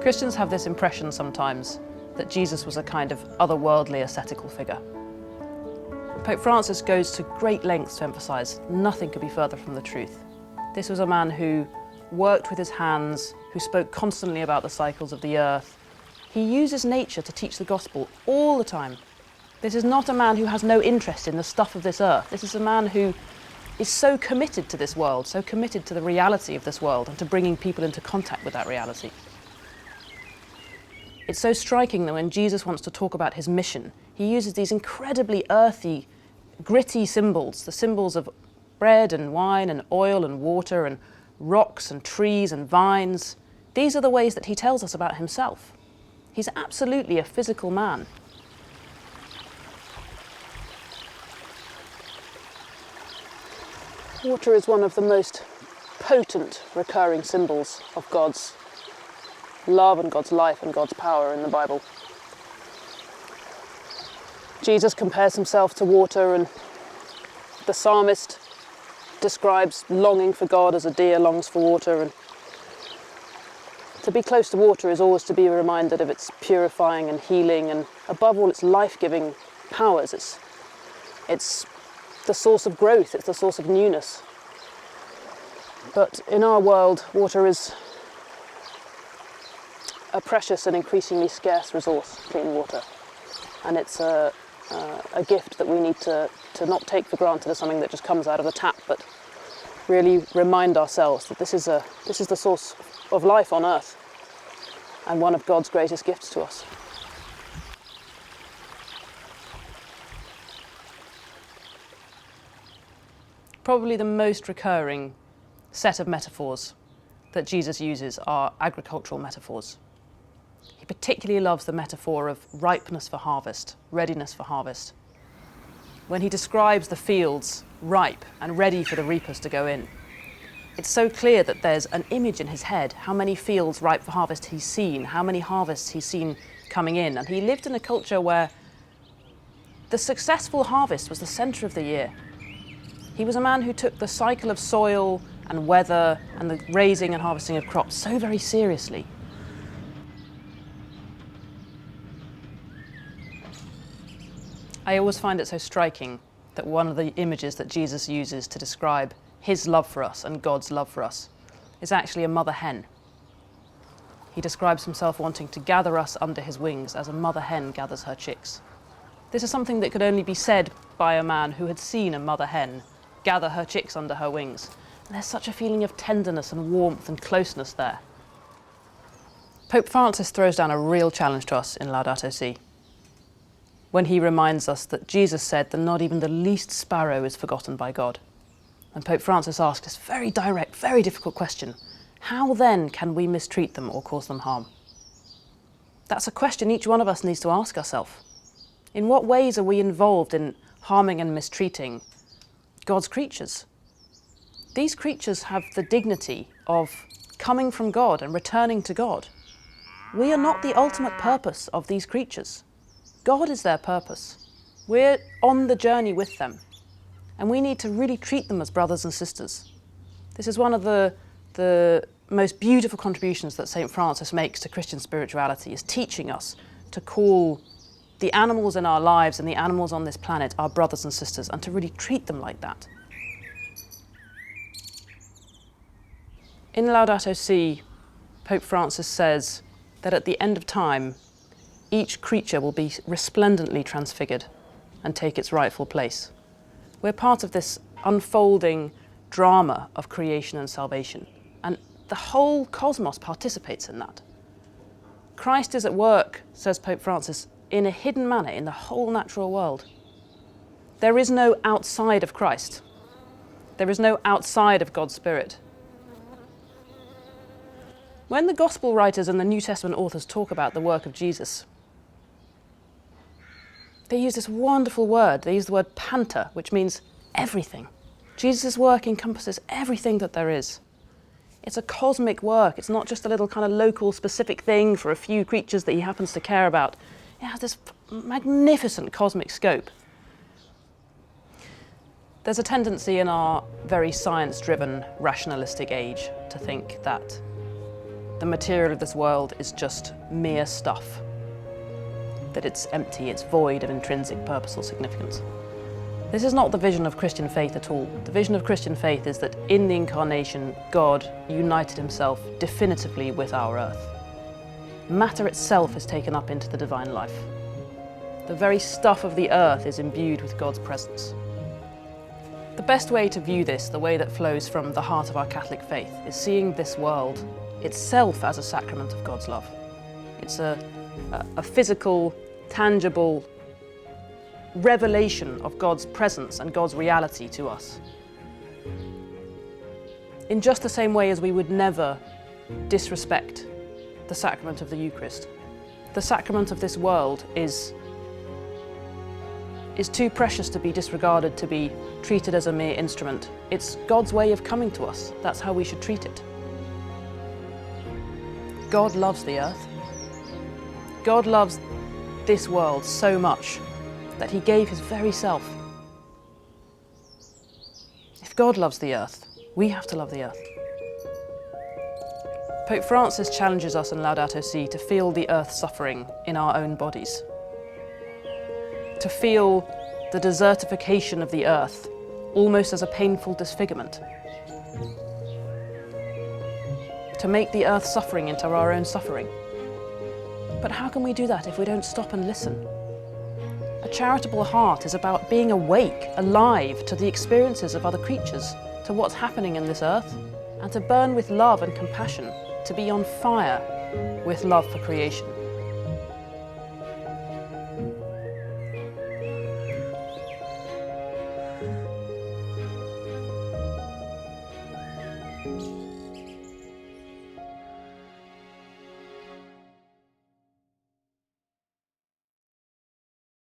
Christians have this impression sometimes that Jesus was a kind of otherworldly ascetical figure. Pope Francis goes to great lengths to emphasise nothing could be further from the truth. This was a man who worked with his hands, who spoke constantly about the cycles of the earth. He uses nature to teach the gospel all the time. This is not a man who has no interest in the stuff of this earth. This is a man who is so committed to this world, so committed to the reality of this world and to bringing people into contact with that reality. It's so striking that when Jesus wants to talk about his mission, he uses these incredibly earthy, gritty symbols, the symbols of bread and wine and oil and water and rocks and trees and vines. These are the ways that he tells us about himself. He's absolutely a physical man. Water is one of the most potent recurring symbols of God's love and God's life and God's power in the Bible. Jesus compares himself to water, and the psalmist describes longing for God as a deer longs for water. And to be close to water is always to be reminded of its purifying and healing and above all its life-giving powers. It's the source of growth, it's the source of newness. But in our world, water is a precious and increasingly scarce resource, clean water. And it's a gift that we need to not take for granted as something that just comes out of the tap, but really remind ourselves that this is the source of life on earth and one of God's greatest gifts to us. Probably the most recurring set of metaphors that Jesus uses are agricultural metaphors. He particularly loves the metaphor of ripeness for harvest, readiness for harvest. When he describes the fields ripe and ready for the reapers to go in, it's so clear that there's an image in his head, how many fields ripe for harvest he's seen, how many harvests he's seen coming in. And he lived in a culture where the successful harvest was the centre of the year. He was a man who took the cycle of soil and weather and the raising and harvesting of crops so very seriously. I always find it so striking that one of the images that Jesus uses to describe his love for us and God's love for us is actually a mother hen. He describes himself wanting to gather us under his wings as a mother hen gathers her chicks. This is something that could only be said by a man who had seen a mother hen gather her chicks under her wings. And there's such a feeling of tenderness and warmth and closeness there. Pope Francis throws down a real challenge to us in Laudato Si, when he reminds us that Jesus said that not even the least sparrow is forgotten by God. And Pope Francis asks this very direct, very difficult question: how then can we mistreat them or cause them harm? That's a question each one of us needs to ask ourselves. In what ways are we involved in harming and mistreating God's creatures? These creatures have the dignity of coming from God and returning to God. We are not the ultimate purpose of these creatures. God is their purpose. We're on the journey with them, and we need to really treat them as brothers and sisters. This is one of the most beautiful contributions that St. Francis makes to Christian spirituality, is teaching us to call the animals in our lives and the animals on this planet our brothers and sisters, and to really treat them like that. In Laudato Si, Pope Francis says that at the end of time, each creature will be resplendently transfigured and take its rightful place. We're part of this unfolding drama of creation and salvation, and the whole cosmos participates in that. Christ is at work, says Pope Francis, in a hidden manner in the whole natural world. There is no outside of Christ. There is no outside of God's Spirit. When the Gospel writers and the New Testament authors talk about the work of Jesus, they use this wonderful word. They use the word panta, which means everything. Jesus' work encompasses everything that there is. It's a cosmic work. It's not just a little kind of local specific thing for a few creatures that he happens to care about. It has this magnificent cosmic scope. There's a tendency in our very science-driven, rationalistic age to think that the material of this world is just mere stuff, that it's empty, it's void of intrinsic purpose or significance. This is not the vision of Christian faith at all. The vision of Christian faith is that in the incarnation, God united himself definitively with our earth. Matter itself is taken up into the divine life. The very stuff of the earth is imbued with God's presence. The best way to view this, the way that flows from the heart of our Catholic faith, is seeing this world itself as a sacrament of God's love. It's a physical, tangible revelation of God's presence and God's reality to us. In just the same way as we would never disrespect the sacrament of the Eucharist, the sacrament of this world is too precious to be disregarded, to be treated as a mere instrument. It's God's way of coming to us. That's how we should treat it. God loves the earth. God loves this world so much that he gave his very self. If God loves the earth, we have to love the earth. Pope Francis challenges us in Laudato Si to feel the earth's suffering in our own bodies, to feel the desertification of the earth almost as a painful disfigurement, to make the earth's suffering into our own suffering. But how can we do that if we don't stop and listen? A charitable heart is about being awake, alive to the experiences of other creatures, to what's happening in this earth, and to burn with love and compassion, to be on fire with love for creation.